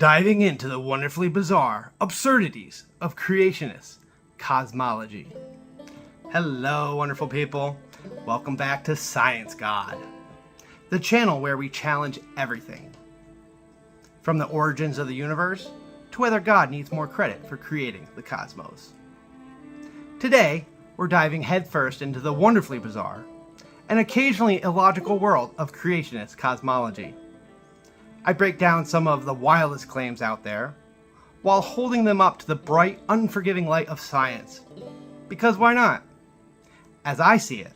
diving into the wonderfully bizarre absurdities of Creationist Cosmology. Hello, wonderful people. Welcome back to Science God, the channel where we challenge everything, from the origins of the universe to whether God needs more credit for creating the cosmos. Today, we're diving headfirst into the wonderfully bizarre and occasionally illogical world of Creationist Cosmology. I break down some of the wildest claims out there, while holding them up to the bright, unforgiving light of science. Because why not? As I see it,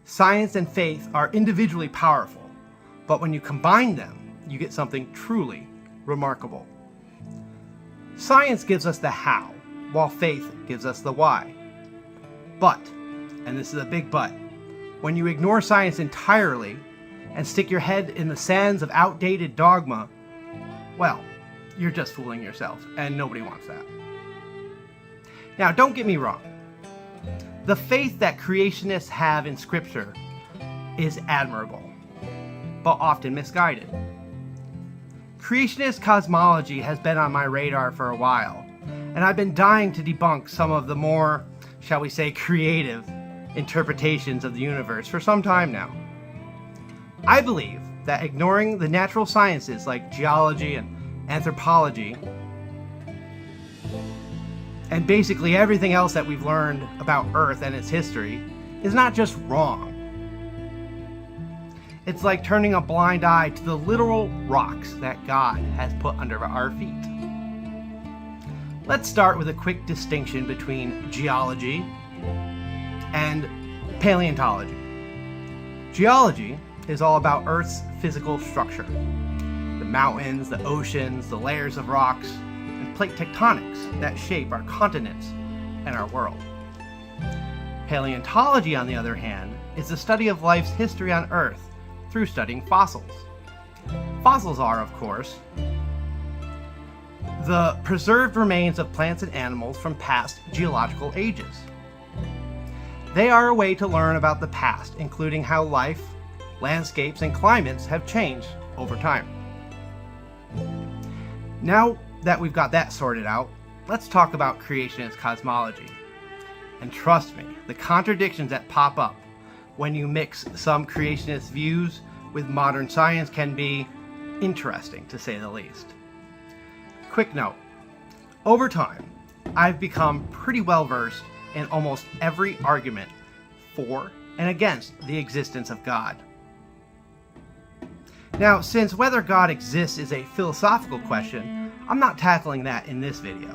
science and faith are individually powerful, but when you combine them, you get something truly remarkable. Science gives us the how, while faith gives us the why. But, and this is a big but, when you ignore science entirely and stick your head in the sands of outdated dogma, well, you're just fooling yourself, and nobody wants that. Now, don't get me wrong. The faith that creationists have in Scripture is admirable, but often misguided. Creationist cosmology has been on my radar for a while, and I've been dying to debunk some of the more, shall we say, creative interpretations of the universe for some time now. I believe that ignoring the natural sciences like geology and anthropology, and basically everything else that we've learned about Earth and its history, is not just wrong. It's like turning a blind eye to the literal rocks that God has put under our feet. Let's start with a quick distinction between geology and paleontology. Geology is all about Earth's physical structure. The mountains, the oceans, the layers of rocks, and plate tectonics that shape our continents and our world. Paleontology, on the other hand, is the study of life's history on Earth through studying fossils. Fossils are, of course, the preserved remains of plants and animals from past geological ages. They are a way to learn about the past, including how life, landscapes, and climates have changed over time. Now that we've got that sorted out, let's talk about creationist cosmology. And trust me, the contradictions that pop up when you mix some creationist views with modern science can be interesting, to say the least. Quick note, over time, I've become pretty well versed in almost every argument for and against the existence of God. Now, since whether God exists is a philosophical question, I'm not tackling that in this video.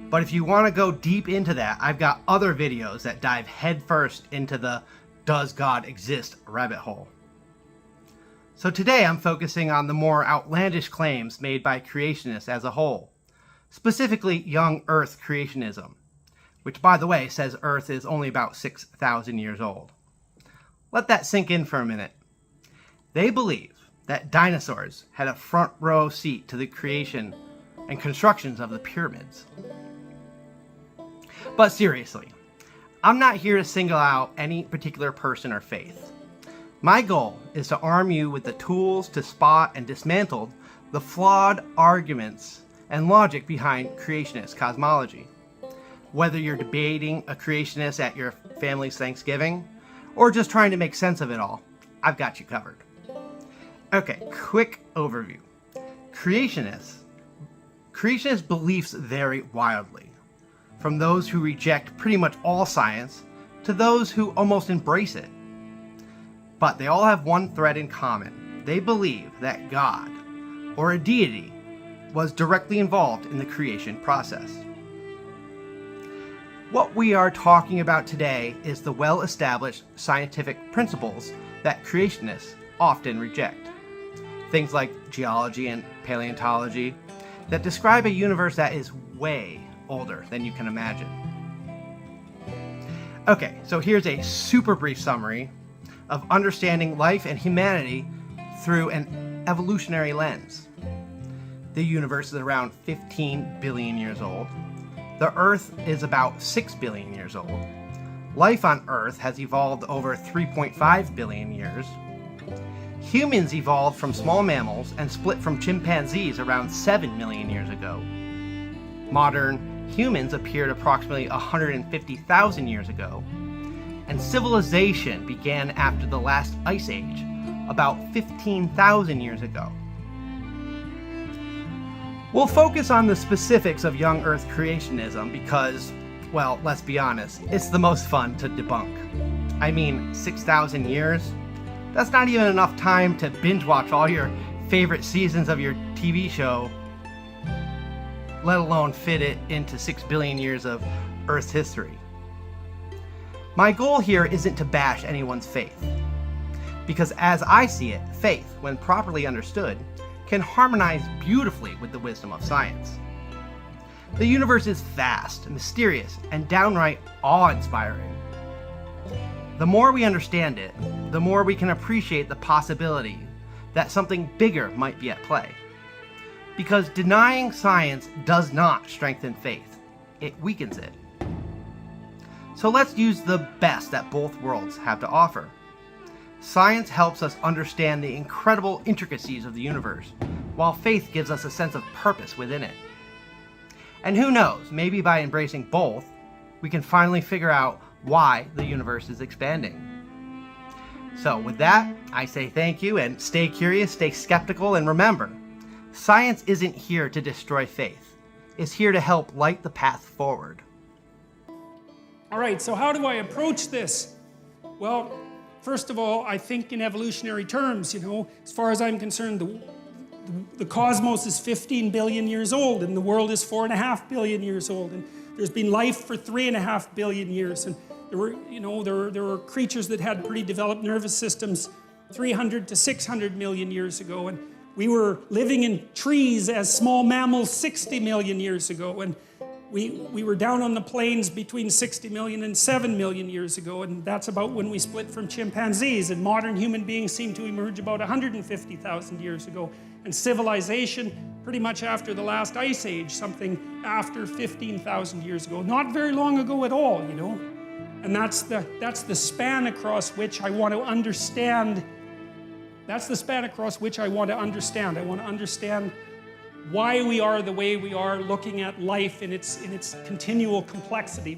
But if you want to go deep into that, I've got other videos that dive headfirst into the "Does God exist?" rabbit hole. So today I'm focusing on the more outlandish claims made by creationists as a whole, specifically young Earth creationism, which, by the way, says Earth is only about 6,000 years old. Let that sink in for a minute. They believe that dinosaurs had a front row seat to the creation and constructions of the pyramids. But seriously, I'm not here to single out any particular person or faith. My goal is to arm you with the tools to spot and dismantle the flawed arguments and logic behind creationist cosmology. Whether you're debating a creationist at your family's Thanksgiving, or just trying to make sense of it all, I've got you covered. Okay, quick overview. Creationist beliefs vary wildly, from those who reject pretty much all science to those who almost embrace it. But they all have one thread in common. They believe that God, or a deity, was directly involved in the creation process. What we are talking about today is the well-established scientific principles that creationists often reject. Things like geology and paleontology that describe a universe that is way older than you can imagine. Okay, so here's a super brief summary of understanding life and humanity through an evolutionary lens. The universe is around 15 billion years old. The Earth is about 6 billion years old. Life on Earth has evolved over 3.5 billion years. Humans evolved from small mammals and split from chimpanzees around 7 million years ago. Modern humans appeared approximately 150,000 years ago, and civilization began after the last ice age, about 15,000 years ago. We'll focus on the specifics of young Earth creationism because, well, let's be honest, it's the most fun to debunk. I mean, 6,000 years? That's not even enough time to binge watch all your favorite seasons of your TV show, let alone fit it into 6 billion years of Earth's history. My goal here isn't to bash anyone's faith, because as I see it, faith, when properly understood, can harmonize beautifully with the wisdom of science. The universe is vast, mysterious, and downright awe-inspiring. The more we understand it, the more we can appreciate the possibility that something bigger might be at play. Because denying science does not strengthen faith, it weakens it. So let's use the best that both worlds have to offer. Science helps us understand the incredible intricacies of the universe, while faith gives us a sense of purpose within it. And who knows, maybe by embracing both, we can finally figure out why the universe is expanding. So with that, I say thank you, and stay curious, stay skeptical, and remember, science isn't here to destroy faith. It's here to help light the path forward. All right, so how do I approach this? Well, first of all, I think in evolutionary terms, as far as I'm concerned, the cosmos is 15 billion years old, and the world is 4.5 billion years old, and there's been life for 3.5 billion years, and there were creatures that had pretty developed nervous systems 300 to 600 million years ago, and we were living in trees as small mammals 60 million years ago, and we were down on the plains between 60 million and 7 million years ago, and that's about when we split from chimpanzees, and modern human beings seem to emerge about 150,000 years ago, and civilization pretty much after the last ice age, something after 15,000 years ago. Not very long ago at all, And that's the span across which I want to understand. That's the span across which I want to understand. I want to understand why we are the way we are, looking at life in its continual complexity.